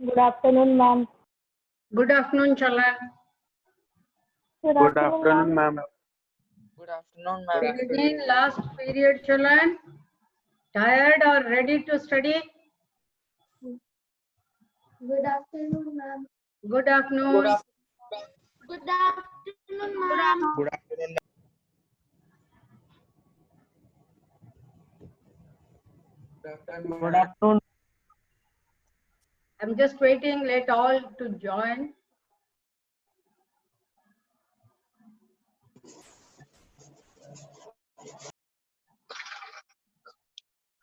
Good afternoon, ma'am. Good afternoon, Chala. Good Good afternoon, afternoon, ma'am. ma'am. Good afternoon, ma'am. Again, last period, children. Tired or ready to study? Good afternoon, ma'am. Good afternoon. Good afternoon. Good afternoon, ma'am. Good afternoon. Good afternoon. I'm just waiting. Let all to join.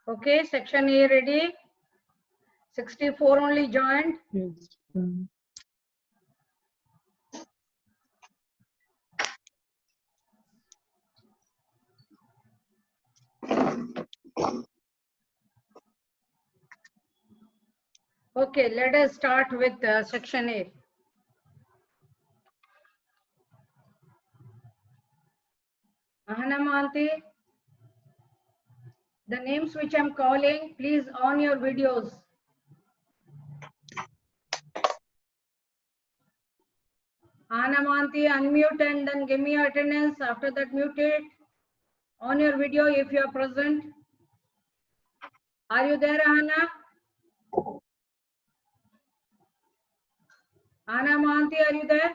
Okay, section A ready. 64 only joined. Okay, let us start with section A. Ahana Mahanti, the names which I'm calling, please on your videos. Ahana Mahanti, unmute and then give me your attendance. After that, mute it. On your video if you are present. Are you there, Ahana? Ahana Mahanti, are you there?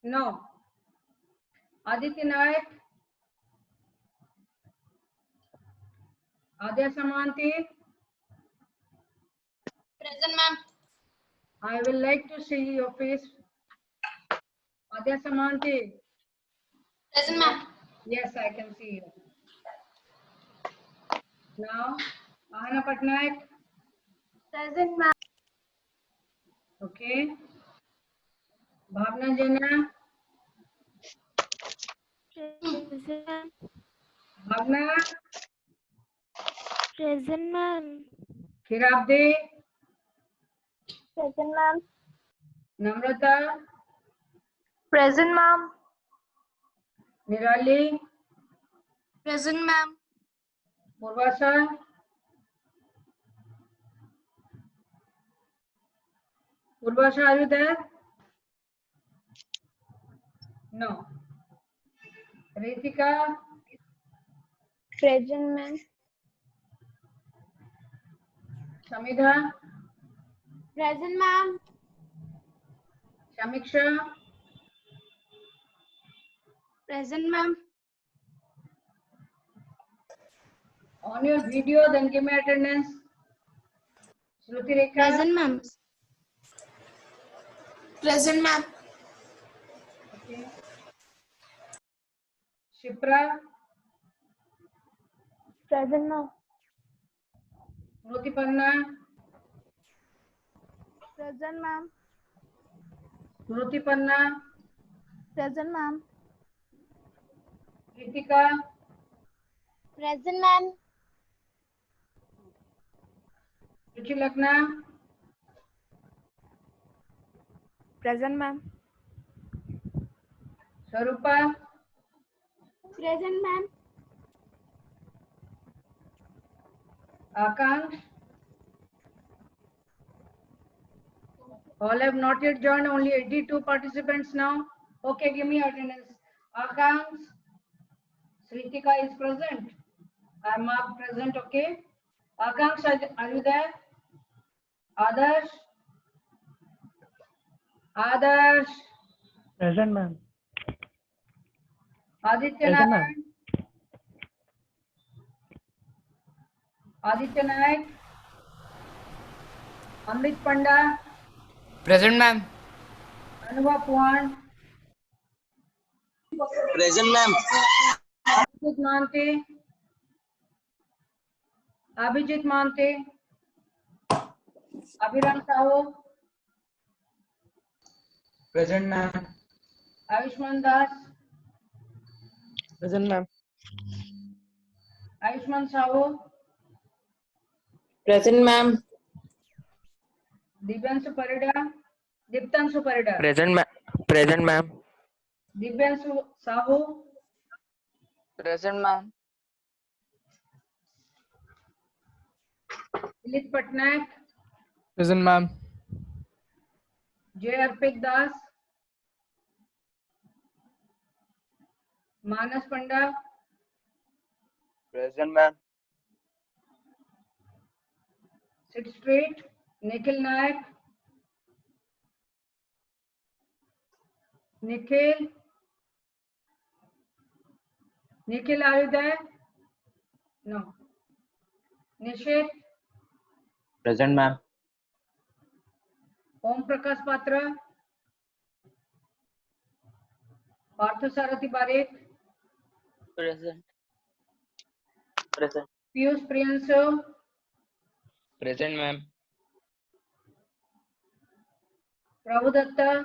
No. Aditya Nayak? Adya Samanti? Present, ma'am. I will like to see your face. Adya Samanti? Present, ma'am. Yes, I can see you. Now, Ahana Patnaik? Present, ma'am. Okay. Bhavna Jena? Present. Bhavna? Present, ma'am. Khirabdi? Present, ma'am. Namrata? Present, ma'am. Nirali? Present, ma'am. Purvasa? Purvasa, are you there? No. Ritika? Present, ma'am. Samidha? Present, ma'am. Shamiksha? Present, ma'am. On your video, then give me attendance. Shruti Rekha? Present, ma'am. Present, ma'am. Okay. Shipra? Present, ma'am. Smrutipanna? Present, ma'am. Smrutipanna? Present, ma'am. Ritika? Present, ma'am. Ruchilagna? Present, ma'am. Swarupa? Present, ma'am. Akansh? All have not yet joined, only 82 participants now. Okay, give me attendance. Akansh? Sritika is present. I mark present, okay? Akansh, are you there? Adarsh? Adarsh? Present, ma'am. Aditya Present, Nayak? Aditya Nayak? Amrit Panda? Present, ma'am. Anubha Puan? Present, ma'am. Abhijit Mante? Abhijit Mante? Abhiram Sahu? Present, ma'am. Ayushman Das? Present, ma'am. Ayushman Sahu? Present, ma'am. Dibyansu Parida? Diptansu Parida? Present, ma'am. Present, ma'am. Dibyansu Sahu? Present, ma'am. Dilit Patnaik? Present, ma'am. J. Arpit Das, Manas Panda, Present, ma'am. Sit Straight, Nikhil Nayak, Nikhil, are you there? No. Nishit, Present, ma'am. Om Prakash Patra, Parthasarathi Parekh, Present. Present. Piyush Priyansu, Present, ma'am. Prabhu Datta,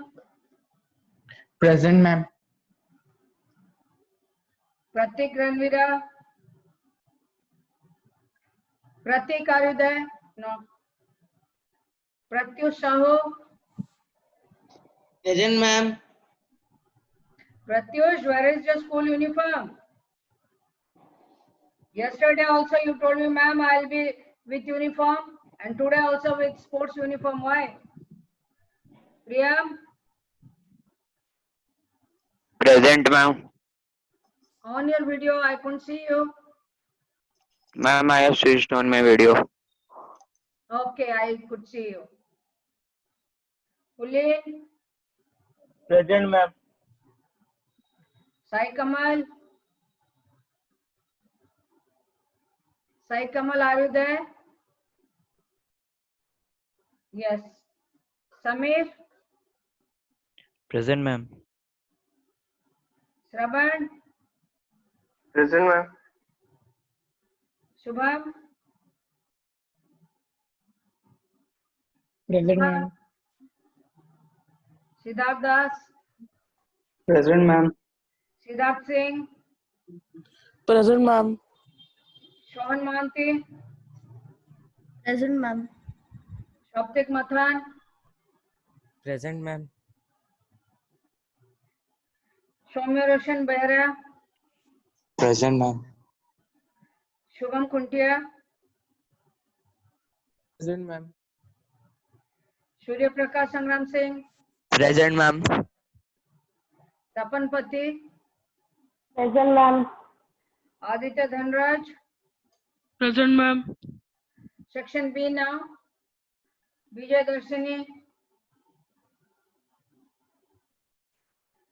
Present, ma'am. Pratik Ranvira, Pratik, are you there? No. Pratyush Sahu, Present, ma'am. Pratyush, where is your school uniform? Yesterday also you told me, ma'am, I'll be with uniform, and today also with sports uniform. Why? Priyam, Present, ma'am. on your video I couldn't see you. Ma'am, I have switched on my video. Okay, I could see you. Ulin, Present, ma'am. Sai Kamal. Sai Kamal, are you there? Yes. Samir, Present, ma'am. Shravan, Present, ma'am. Shubham, Present, ma'am. Siddharth Das, Present, ma'am. Siddharth Singh, Present, ma'am. Shohan Mohanty, Present, ma'am. Shoptik Mathan, Present, ma'am. Soumya Roshan Behra, Present, ma'am. Shubham Khuntia, Present, ma'am. Surya Prakash Sangram Singh, Present, ma'am. Tapan Pati, Present, ma'am. Aditya Dhanraj. Present, ma'am. Section B now. Vijay Darshini,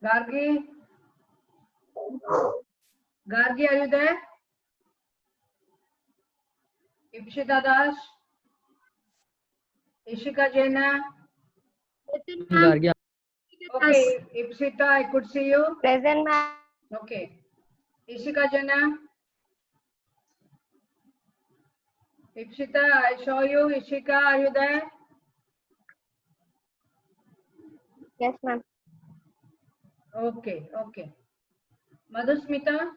Gargi, are you there? Ipshita Das, Ishika Jaina. Gargi. Okay, Ipshita, I could see you. Present, ma'am. Okay. Ishika Jaina. Ipshita, I saw you. Ishika, are you there? Yes, ma'am. Okay, okay. Madhusmita.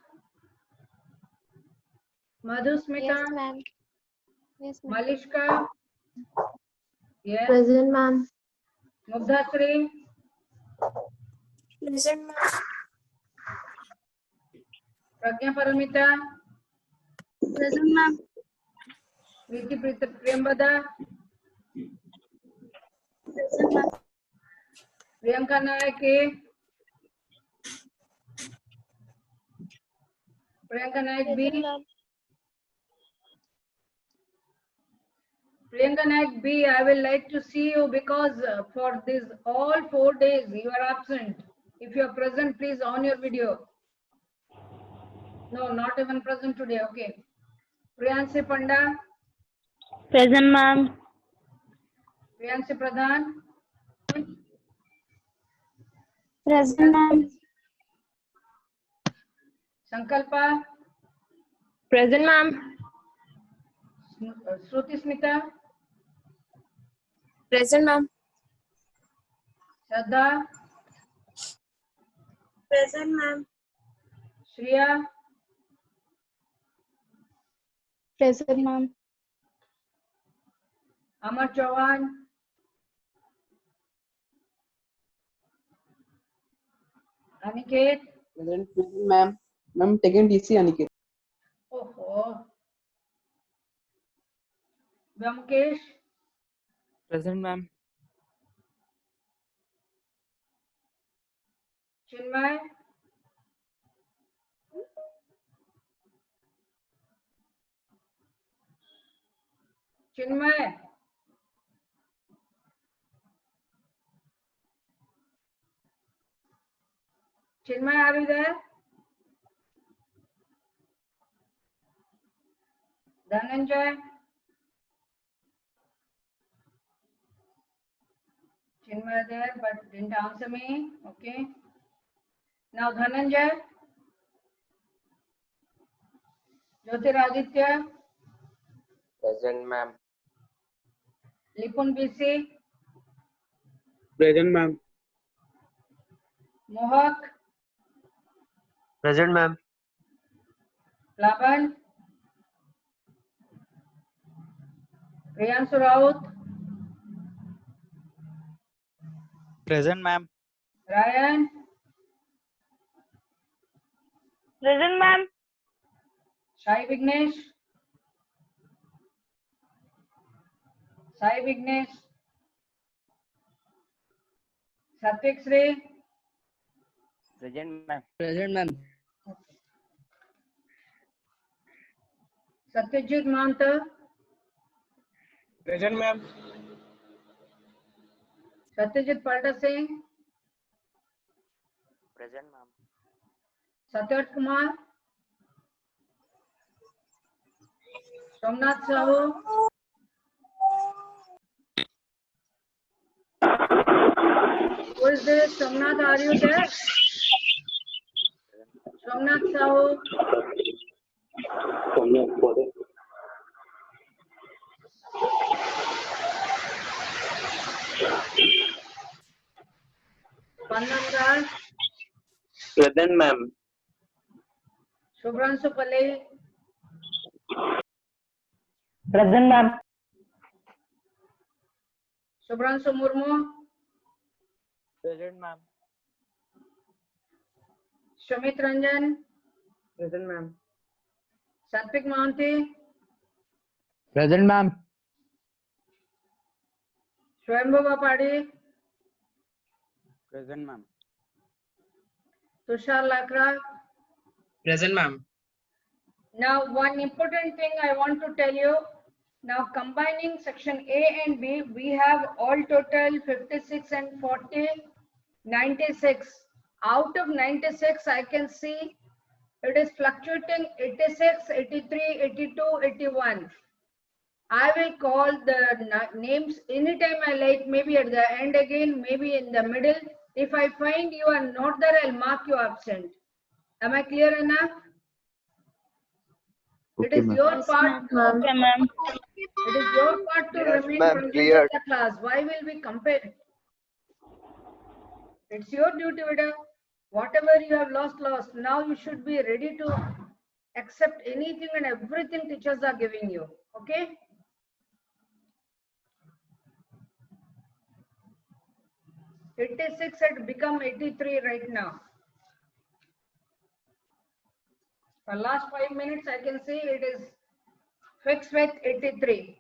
Madhusmita. Yes, ma'am. Yes, ma'am. Malishka. Yes. Present, ma'am. Mugdhasri. Present, ma'am. Pragya Paramita. Present, ma'am. Priti Priyambada. Present, ma'am. Priyanka Nayak A. Priyanka Nayak B. Priyanka Nayak B, I will like to see you because for this all 4 days you are absent. If you are present, please on your video. No, not even present today. Okay. Priyansi Panda, Present, ma'am. Priyansi Pradhan, Present, ma'am. Sankalpa, Present, ma'am. Shruti Smita, Present, ma'am. Shraddha, Present, ma'am. Shriya, Present, ma'am. Amar Chauhan, Aniket. Present, ma'am. Ma'am, taking DC Aniket. Oh, Vyamkesh, Present, ma'am. Chinmay, Chinmay, Chinmay, are you there? Dhananjay, Chinmay there, but didn't answer me. Okay. Now Dhananjay, Jyotiraditya, Present, ma'am. Lipun BC, Present, ma'am. Mohak, Present, ma'am. Laban, Priyanshu Raut, Present, ma'am. Ryan, Present, ma'am. Sai Vignesh, Sai Vignesh, Satvik Sri, Present, ma'am. Present, ma'am. Satyajit Manta, Present, ma'am. Satyajit Palta Singh, Present, ma'am. Satyat Kumar, Somnath Sahu, who is this? Somnath, are you there? Somnath Sahu, Pandam Das, Present, ma'am. Shubhranshu Pillai, Present, ma'am. Shubhranshu Murmu, Present, ma'am. Shamit Ranjan, Present, ma'am. Satvik Mohanty, Present, ma'am. Swayambhu Bapadi, Present, ma'am. Tushar Lakra. Present, ma'am. Now, one important thing I want to tell you. Now, combining section A and B, we have all total 56 and 40, 96. Out of 96, I can see it is fluctuating 86, 83, 82, 81. I will call the names anytime I like, maybe at the end again, maybe in the middle. If I find you are not there, I'll mark you absent. Am I clear enough? It is your part. Okay, ma'am. It is your part to Yes, remain ma'am, present clear. in the class. Why will we compare? It's your duty, Vida. Whatever you have lost, lost. Now you should be ready to accept anything and everything teachers are giving you. Okay? '86 had become 83 right now. For last 5 minutes, I can see it is fixed with 83.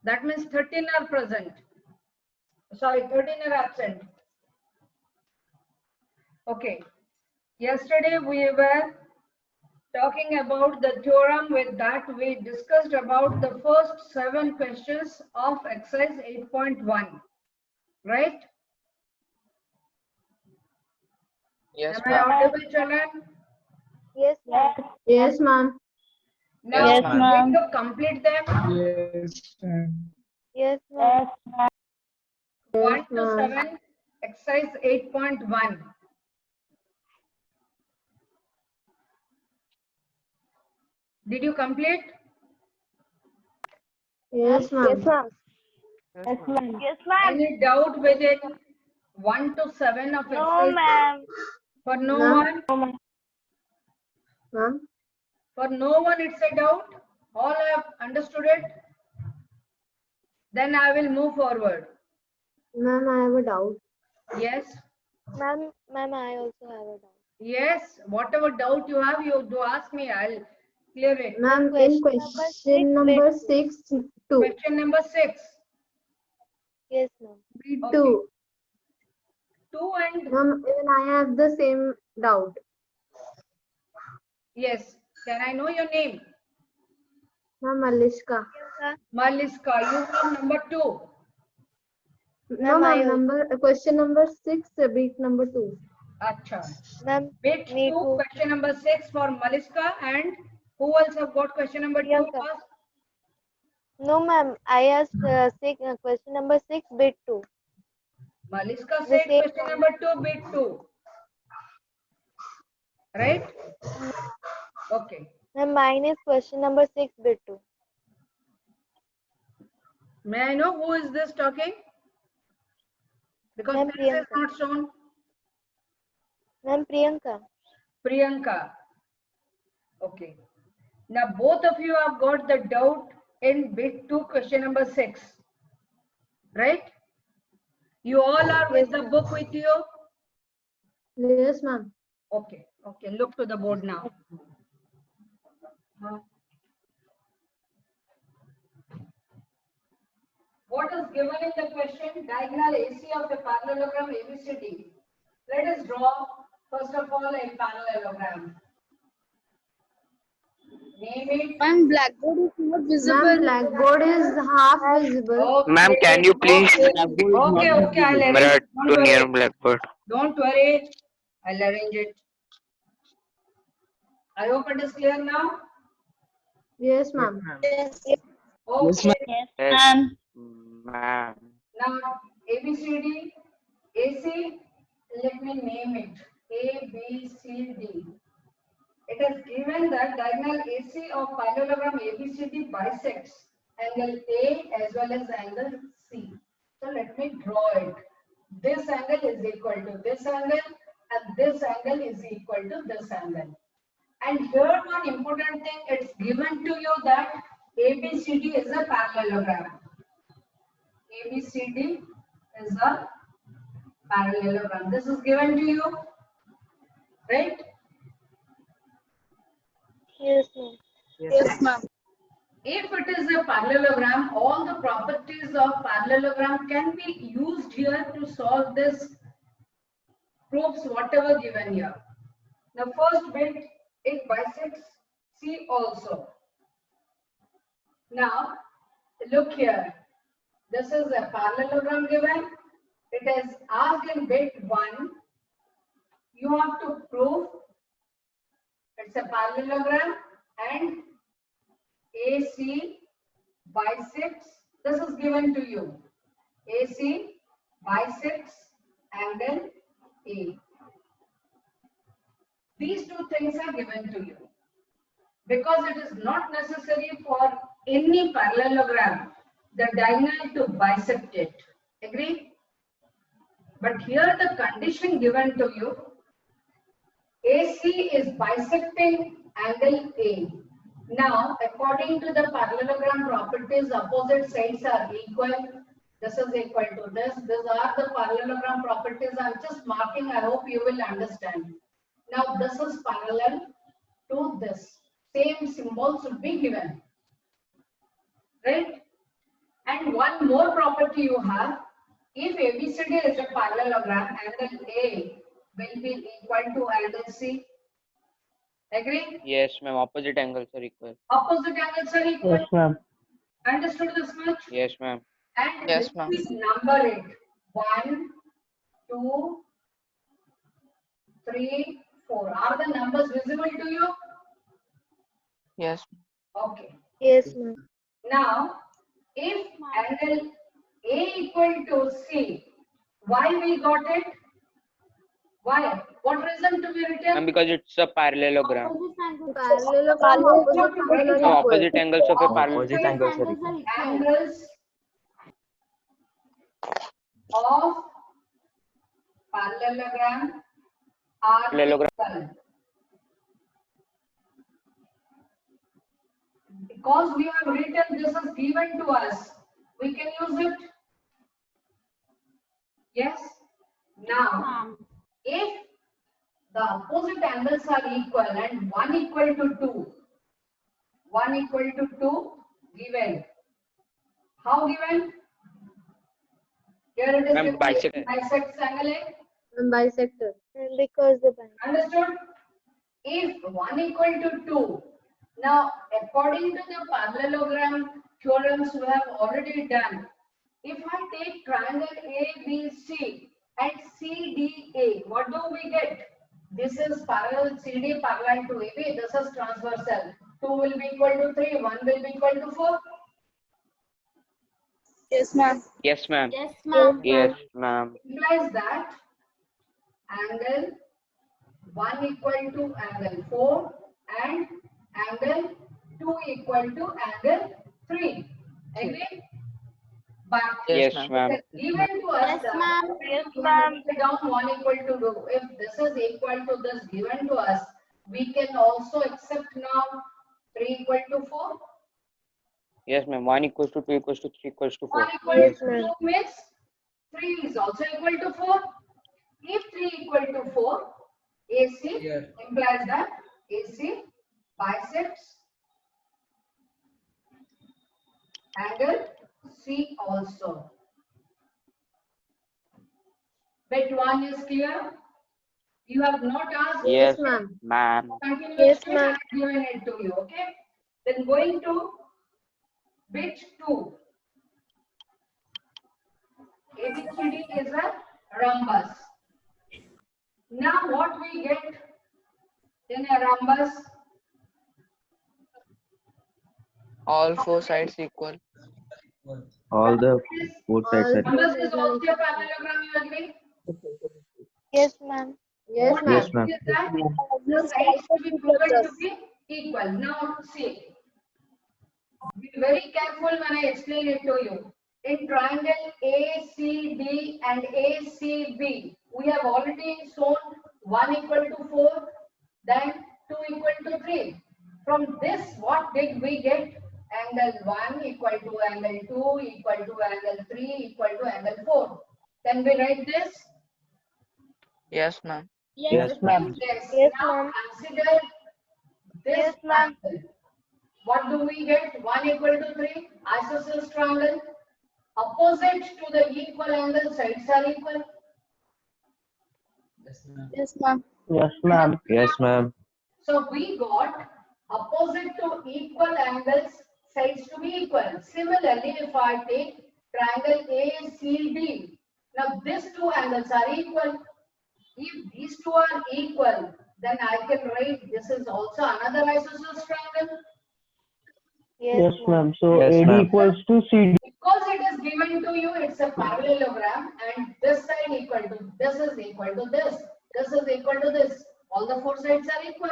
That means 13 are present. Sorry, 13 are absent. Okay. Yesterday we were talking about the theorem. With that we discussed about the first 7 questions of exercise 8.1. Right? Yes, Am I ma'am. audible, children? Yes, ma'am. Yes, ma'am. Now, Yes, I'm ma'am. going to complete them. Yes, ma'am. Yes, ma'am. 1 to 7, exercise 8.1. Did you complete? Yes, ma'am. Yes, ma'am. Yes, ma'am. Yes, ma'am. Any doubt within 1 to 7 of No, exercise? ma'am. For no No. one? No, ma'am. Ma'am. For no one it's a doubt? All have understood it? Then I will move forward. Ma'am, I have a doubt. Yes? Ma'am, I also have a doubt. Yes? Whatever doubt you have, you do ask me. I'll clear it. Ma'am, in Question number question number 6, 2. Question number 6. Yes, ma'am. B2. Okay. 2 and Ma'am, even I have the same doubt. yes. Can I know your name? Ma'am, Malishka. Maliska. You have number 2. No, Ma'am, I ma'am, question number 6, beat number 2. Acha. Ma'am, Bit me 2, too. question number 6 for Maliska, and who else have got question number 2 Priyanka. first? No, ma'am. I asked question number 6, bit 2. Maliska The said same question one. number 2, bit 2. Right? Okay. Ma'am, mine is question number 6, bit 2. May I know who is this talking? Because Ma'am, face is Priyanka. not shown. Ma'am, Priyanka. Priyanka. Okay. Now both of you have got the doubt in bit 2, question number 6. Right? You all are with Yes, the ma'am. book with you? Yes, ma'am. Okay. Okay. Look to the board now. What is given in the question? Diagonal AC of a parallelogram ABCD. Let us draw first of all a parallelogram. Name it. Ma'am, blackboard is not visible. Ma'am, blackboard is half visible. Okay. Ma'am, can you please Okay, I'll arrange camera it. Don't to near worry. blackboard? Don't worry. I'll arrange it. I hope it is clear now. Yes, ma'am. Okay. Yes, ma'am. Now ABCD, AC. Let me name it. ABCD. It is given that diagonal AC of parallelogram ABCD bisects angle A as well as angle C. So let me draw it. This angle is equal to this angle and this angle is equal to this angle. And here one important thing, it's given to you that ABCD is a parallelogram. ABCD is a parallelogram. This is given to you, right? Yes, ma'am. Yes, ma'am. If it is a parallelogram, all the properties of parallelogram can be used here to solve this proofs whatever given here. The first bit, it bisects C also. Now look here. This is a parallelogram given. It is asked in bit 1. You have to prove it's a parallelogram and AC bisects. This is given to you. AC bisects angle A. These two things are given to you because it is not necessary for any parallelogram the diagonal to bisect it. Agree? But here the condition given to you, AC is bisecting angle A. Now, according to the parallelogram properties, opposite sides are equal. This is equal to this. These are the parallelogram properties. I'm just marking. I hope you will understand. Now, this is parallel to this. Same symbol should be given. Right? And one more property you have. If ABCD is a parallelogram, angle A will be equal to angle C. Agree? Yes, ma'am. Opposite angles are equal. Opposite angles are equal. Yes, ma'am. Understood this much? Yes, ma'am. And Yes, let ma'am. me number it. 1, 2, 3, 4. Are the numbers visible to you? Yes. Okay. Yes, ma'am. Now, if angle A equal to C, why we got it? Why? What reason to be Ma'am, written? because it's a parallelogram. Parallelogram, opposite angle are No, equal. opposite angles of a parallel. Angles of parallelogram are Parallelogram. equal. Because we have written this is given to us, we can use it. Yes. Now, if the opposite angles are equal and 1 equal to 2, 1 equal to 2 given. How given? Here it is Ma'am, given bisect. bisects angle A. And bisector. And because the bank. Understood? If 1 equal to 2, now according to the parallelogram theorems we have already done, if I take triangle ABC and CDA, what do we get? This is parallel CD parallel to AB, this is transversal. 2 will be equal to 3, 1 will be equal to 4. Yes, ma'am. Yes, ma'am. Yes, ma'am. Yes, ma'am. Implies that angle 1 equal to angle 4 and angle 2 equal to angle 3. Agree? But Yes, it ma'am. is given to us. Yes, that ma'am. Yes, ma'am. Down 1 equal to 2. If this is equal to this given to us, we can also accept now 3 equal to 4. Yes, ma'am. 1 equals to 2 equals to 3 equals to 4. 1 equal Yes, to ma'am. 2 means 3 is also equal to 4. If 3 equal to 4, AC implies that AC bisects angle C also. Bit 1 is clear? You have not asked. Yes, ma'am. ma'am. Continuously Yes, I ma'am. have given it to you. Okay. Then going to bit 2. ABCD is a rhombus. Now what we get in a rhombus? All four sides equal. All the four sides All are Rhombus is also a parallelogram, you agree? Yes, ma'am. Yes, What ma'am. Yes, ma'am. is that? The sides to be proven to be equal. Now see. Be very careful when I explain it to you. In triangle ACD and ACB, we have already shown 1 equal to 4, then 2 equal to 3. From this, what did we get? Angle 1 equal to angle 2 equal to angle 3 equal to angle 4. Can we write this? Yes, ma'am. Yes, ma'am. Yes. Yes, Now ma'am. consider this Yes, ma'am. angle. What do we get? 1 equal to 3, isosceles triangle. Opposite to the equal angle, sides are equal. Yes, ma'am. Yes, ma'am. Yes, ma'am. So we got opposite to equal angles, sides to be equal. Similarly, if I take triangle ACD, now these two angles are equal. If these two are equal, then I can write this is also another isosceles triangle. Yes, ma'am. So Yes, AD ma'am. equals to CD. Because it is given to you, it's a parallelogram, and this side equal to this is equal to this. This is equal to this. All the four sides are equal.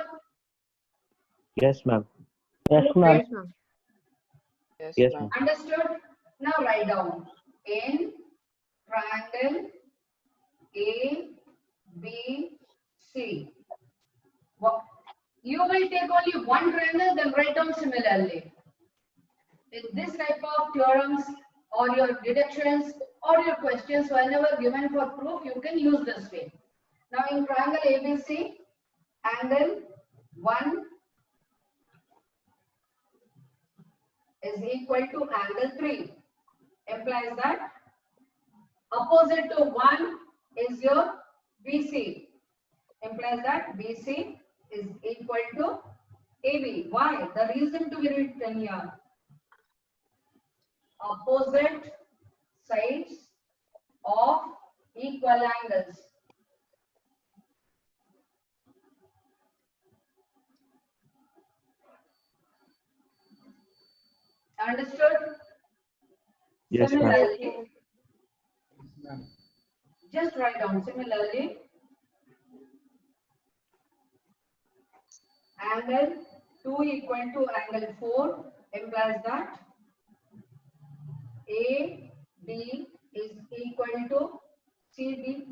Yes, ma'am. Yes, ma'am. Yes, ma'am. Yes, Yes, ma'am. ma'am. Understood? Now write down in triangle A, B, C. You will take only one triangle, then write down similarly. In this type of theorems or your deductions or your questions, whenever given for proof, you can use this way. Now in triangle ABC, angle 1 is equal to angle 3. Implies that opposite to 1 is your BC. Implies that BC is equal to AB. Why? The reason to be written here. Opposite sides of equal angles. Understood? Yes, ma'am. Similarly, just write down similarly. Angle 2 equal to angle 4 implies that AD is equal to CD.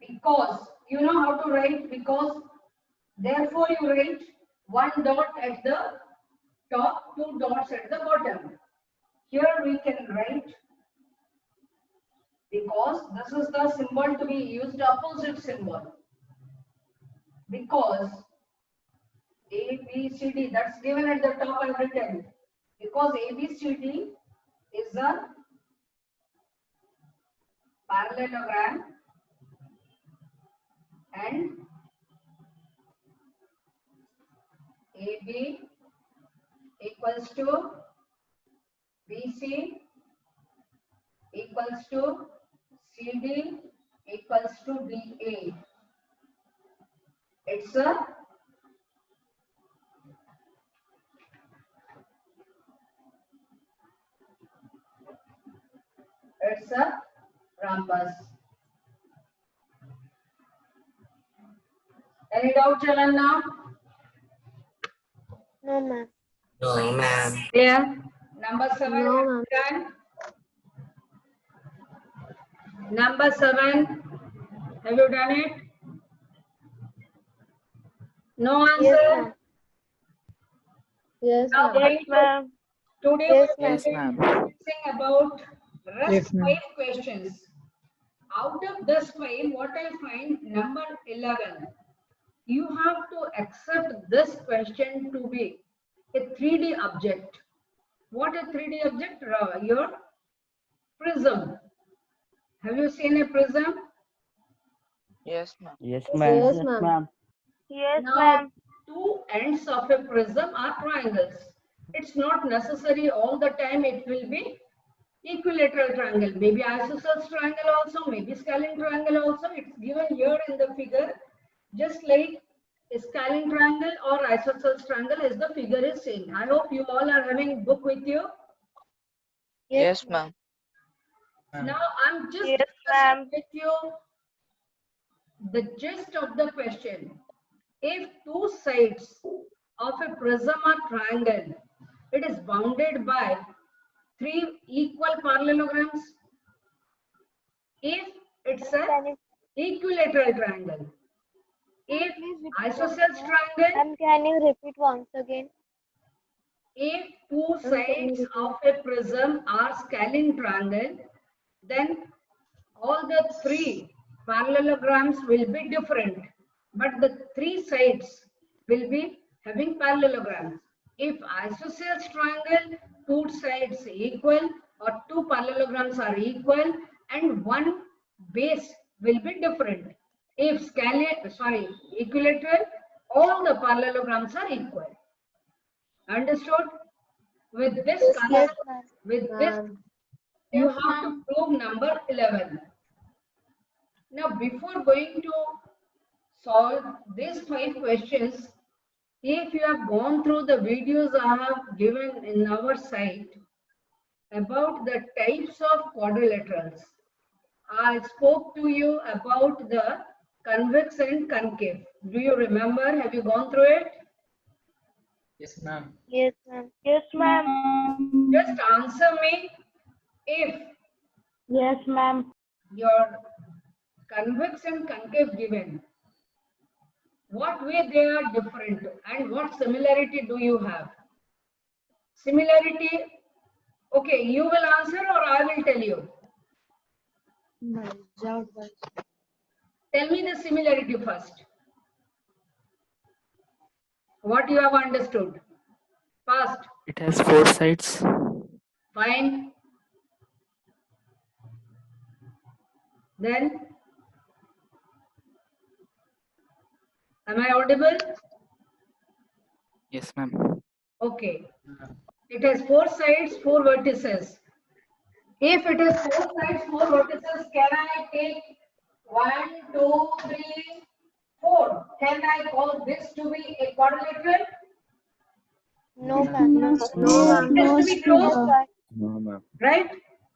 Because you know how to write, because therefore you write one dot at the top, two dots at the bottom. Here we can write, because this is the symbol to be used, opposite symbol. Because ABCD, that's given at the top and written. Because ABCD is a parallelogram and AB equals to BC equals to CD equals to DA. It's a rhombus. Any doubt, children now? No, ma'am. No, ma'am. Clear? Number 7 No, have ma'am. you done? Number 7, have you done it? No Yes, answer? ma'am. Yes, Now, ma'am. Yes, ma'am. today Yes, we will Yes, be ma'am. discussing about rest Yes, ma'am. 5 questions. Out of this 5, what I find number 11. You have to accept this question to be a 3D object. What a 3D object? Your prism. Have you seen a prism? Yes, ma'am. Yes, Yes, ma'am. ma'am. Yes, Now, ma'am. two ends of a prism are triangles. It's not necessary all the time it will be equilateral triangle. Maybe isosceles triangle also, maybe scalene triangle also. It's given here in the figure. Just like a scalene triangle or isosceles triangle as the figure is saying. I hope you all are having book with you. Yes, ma'am. Now I'm just Yes, discussing ma'am. with you the gist of the question. If two sides of a prism are triangle, it is bounded by 3 equal parallelograms. If it's Can an you equilateral triangle, if please repeat isosceles once triangle, Ma'am, can you repeat once again? if two sides of a prism are scalene triangle, then all the 3 parallelograms will be different, but the 3 sides will be having parallelograms. If isosceles triangle, 2 sides equal or 2 parallelograms are equal and one base will be different. If equilateral, all the parallelograms are equal. Understood? With this Yes, concept, ma'am. with this, Ma'am. you have to prove number 11. Now, before going to solve these 5 questions, if you have gone through the videos I have given in our site about the types of quadrilaterals, I spoke to you about the convex and concave. Do you remember? Have you gone through it? Yes, ma'am. Yes, ma'am. Yes, ma'am. Just answer me if Yes, ma'am. your convex and concave given, what way they are different and what similarity do you have? Similarity, okay, you will answer or I will tell you. Tell me the similarity first. What you have understood? First, It has 4 sides. fine. Then, am I audible? Yes, ma'am. Okay. It has 4 sides, 4 vertices. If it has 4 sides, 4 vertices, can I take 1, 2, 3, 4? Can I call this to be a quadrilateral? No, ma'am. No, No, ma'am. It has to be closed, No, ma'am. right?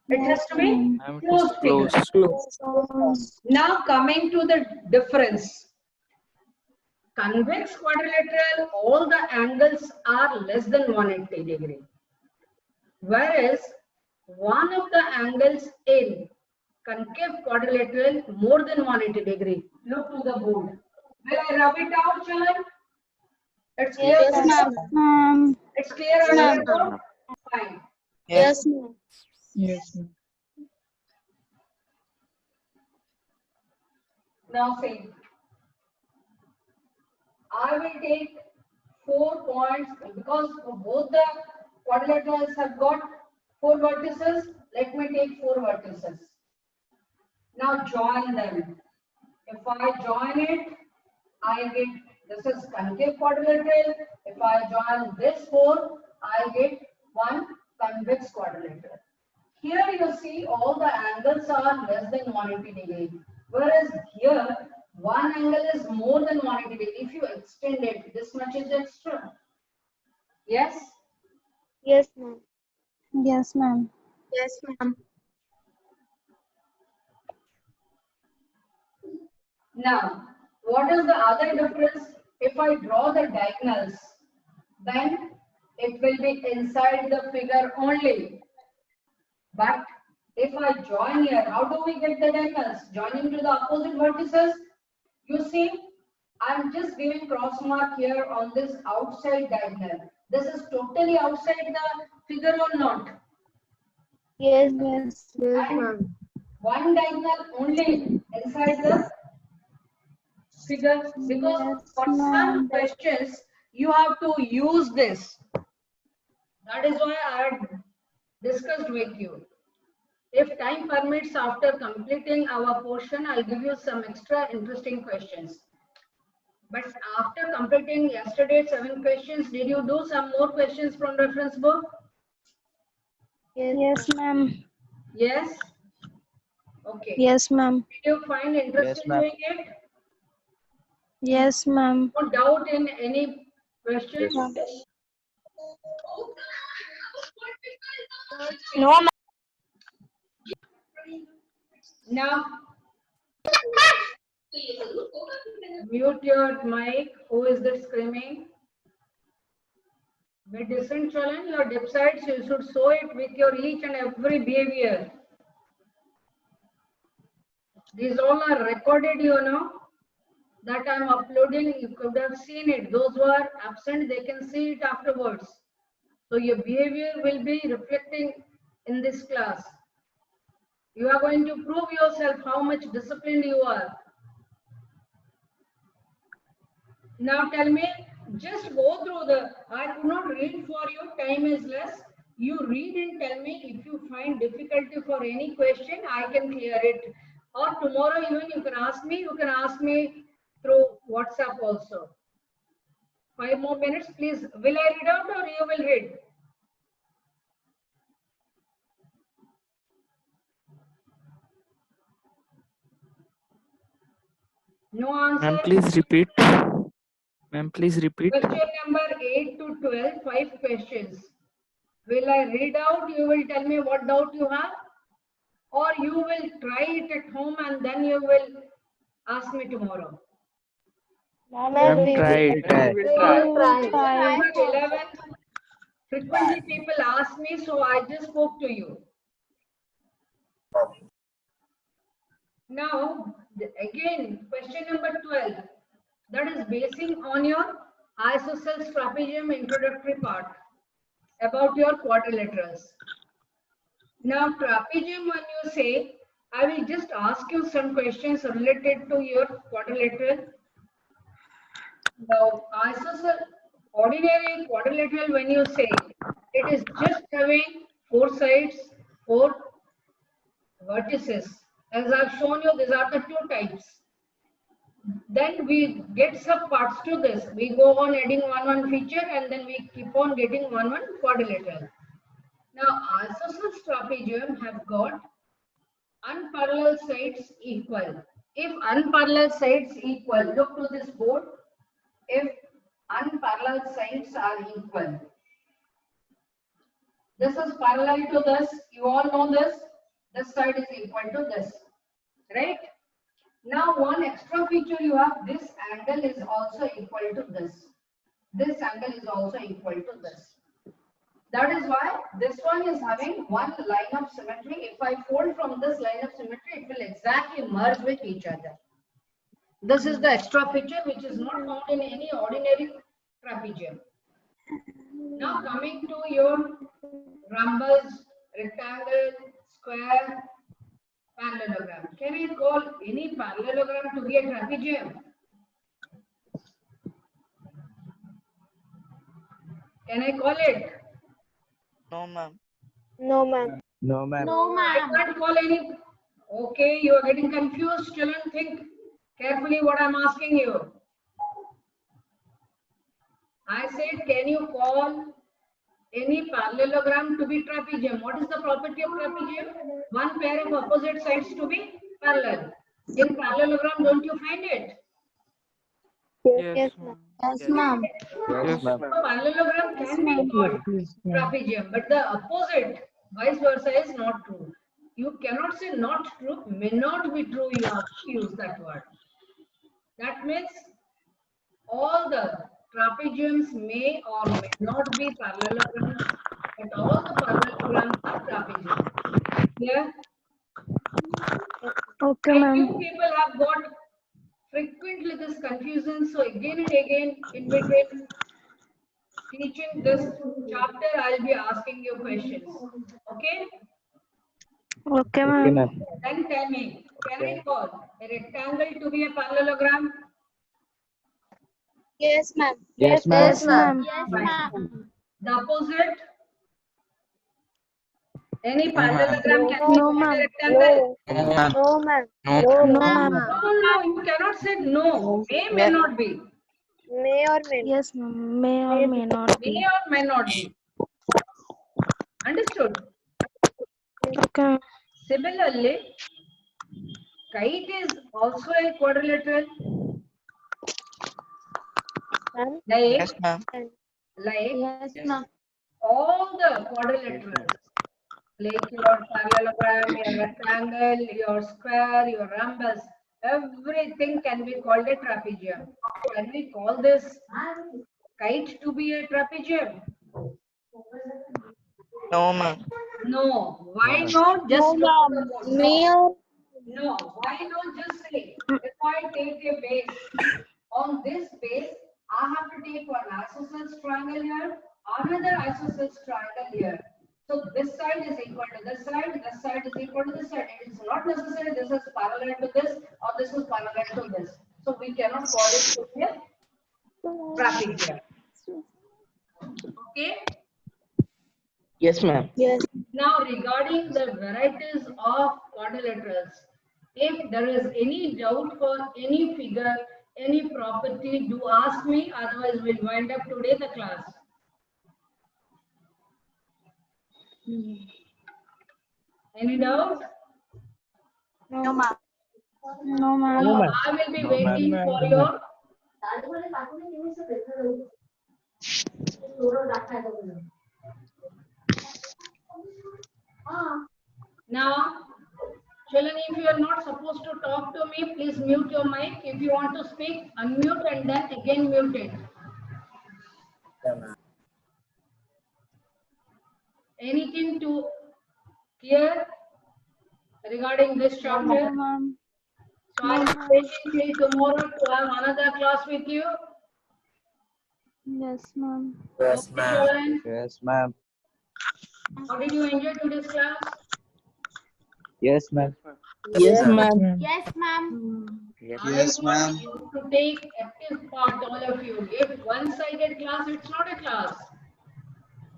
It has to be Ma'am, it is closed figure. closed. Now coming to the difference. Convex quadrilateral, all the angles are less than 180 degree. Whereas one of the angles in concave quadrilateral more than 180 degree. Look to the board. Will I rub it out, children? It's clear. Yes, ma'am. It's clear on Yes, your board? Fine. Yes. ma'am. Yes, ma'am. Now see. I will take 4 points because both the quadrilaterals have got 4 vertices. Let me take 4 vertices. Now join them. If I join it, I get, this is concave quadrilateral. If I join this four, I get one convex quadrilateral. Here you see all the angles are less than 180 degree. Whereas here, one angle is more than 180 degree. If you extend it, this much is extra. Yes? Yes, ma'am. Yes, ma'am. Yes, ma'am. Now, what is the other difference? If I draw the diagonals, then it will be inside the figure only. But if I join here, how do we get the diagonals? Joining to the opposite vertices. You see, I'm just giving cross mark here on this outside diagonal. This is totally outside the figure or not? Yes. Yes. Yes, And ma'am. one diagonal only inside the figure, because Yes, for some ma'am. questions you have to use this. That is why I had discussed with you. If time permits, after completing our portion, I'll give you some extra interesting questions. But after completing yesterday's 7 questions, did you do some more questions from reference book? Yes, ma'am. Yes? Okay. Yes, ma'am. Did you find interest in ma'am. doing it? Yes, ma'am. No doubt in any question? No, ma'am. Now, mute your mic. Who is that screaming? With decent challenge, your websites, you should show it with your each and every behavior. These all are recorded, you know, that I'm uploading. You could have seen it. Those who are absent, they can see it afterwards. So your behavior will be reflecting in this class. You are going to prove yourself how much disciplined you are. Now tell me, just go through the, I could not read for you, time is less. You read and tell me if you find difficulty for any question, I can clear it. Or tomorrow even you can ask me through WhatsApp also. 5 more minutes, please. Will I read out or you will read? No answer. Ma'am, please repeat. Ma'am, please repeat. Question number 8 to 12, 5 questions. Will I read out? You will tell me what doubt you have, or you will try it at home and then you will ask me tomorrow. Ma'am, try it. Try. Number 11. Frequently people ask me, so I just spoke to you. Now, again, question number 12. That is basing on your isosceles trapezium introductory part about your quadrilaterals. Now, trapezium, when you say, I will just ask you some questions related to your quadrilateral. Now, isosceles, ordinary quadrilateral, when you say, it is just having 4 sides, 4 vertices. As I've shown you, these are the 2 types. Then we get subparts to this. We go on adding one feature and then we keep on getting one quadrilateral. Now, isosceles trapezium have got unparalleled sides equal. If unparalleled sides equal, look to this board. If unparalleled sides are equal, this is parallel to this. You all know this. This side is equal to this, right? Now, one extra feature you have, this angle is also equal to this. This angle is also equal to this. That is why this one is having one line of symmetry. If I fold from this line of symmetry, it will exactly merge with each other. This is the extra feature which is not found in any ordinary trapezium. Now coming to your rhombus, rectangle, square, parallelogram. Can I call any parallelogram to be a trapezium? Can I call it? No, ma'am. No, ma'am. No, ma'am. No, I ma'am. can't call any Okay, you are getting confused. Children, think carefully what I'm asking you. I said, can you call any parallelogram to be trapezium? What is the property of trapezium? One pair of opposite sides to be parallel. In parallelogram, don't you find it? Yes, ma'am. Yes, ma'am. Yes, ma'am. So parallelogram can be called trapezium, but the opposite, vice versa, is not true. You cannot say not true, may not be true. You have to use that word. That means all the trapeziums may or may not be parallelograms, but all the parallelograms are trapeziums. Yeah. Okay, I ma'am. think people have got frequently this confusion. So again and again, in between teaching this chapter, I'll be asking you questions. Okay? Okay, Okay, ma'am. ma'am. Then tell me, can I call a rectangle to be a parallelogram? Yes, ma'am. Yes, ma'am. Yes, ma'am. The opposite? Any parallelogram can be No, called a ma'am. rectangle? No, ma'am. No, ma'am. No. No, No, ma'am. ma'am. No, you cannot say no. May not be. May or may not. Yes, ma'am. May or may not May be. or may not be. Understood? Okay. Similarly, kite is also a quadrilateral. Ma'am. Yes, ma'am. Like Yes, ma'am. all the quadrilaterals, like your parallelogram, your rectangle, your square, your rhombus, everything can be called a trapezium. Can we call this kite to be a trapezium? No, ma'am. No. Why not? Just No, look at the ma'am. board. May or No. Why not just say, if I take a base, on this base, I have to take one isosceles triangle here, another isosceles triangle here. So this side is equal to this side is equal to this side. It is not necessary this is parallel to this or this is parallel to this. So we cannot call it to be a trapezium. Okay. Yes, ma'am. yes. Now regarding the varieties of quadrilaterals, if there is any doubt for any figure, any property, do ask me, otherwise we'll wind up today the class. Any doubt? No, ma'am. So I will be waiting for your now. Children, if you are not supposed to talk to me, please mute your mic. If you want to speak, unmute and then again mute it. Anything to clear regarding this chapter? No, ma'am. So I will waiting till tomorrow to have another class with you. Yes, ma'am. Okay, children, Yes, ma'am. how did you enjoy today's class? Yes, ma'am. Yes, ma'am. Yes, ma'am. Yes, ma'am. You to take active part, all of you. If one-sided class, it's not a class.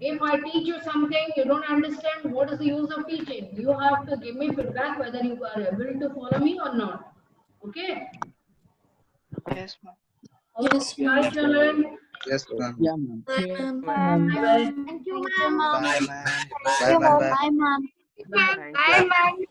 If I teach you something, you don't understand, what is the use of teaching? You have to give me feedback whether you are able to follow me or not. Okay? Yes, ma'am. Okay, bye, children. Yes, ma'am. Yeah, ma'am. Bye. Thank you, ma'am. Bye, ma'am. Thank you, ma'am. Bye, ma'am. Thank you. Bye, ma'am.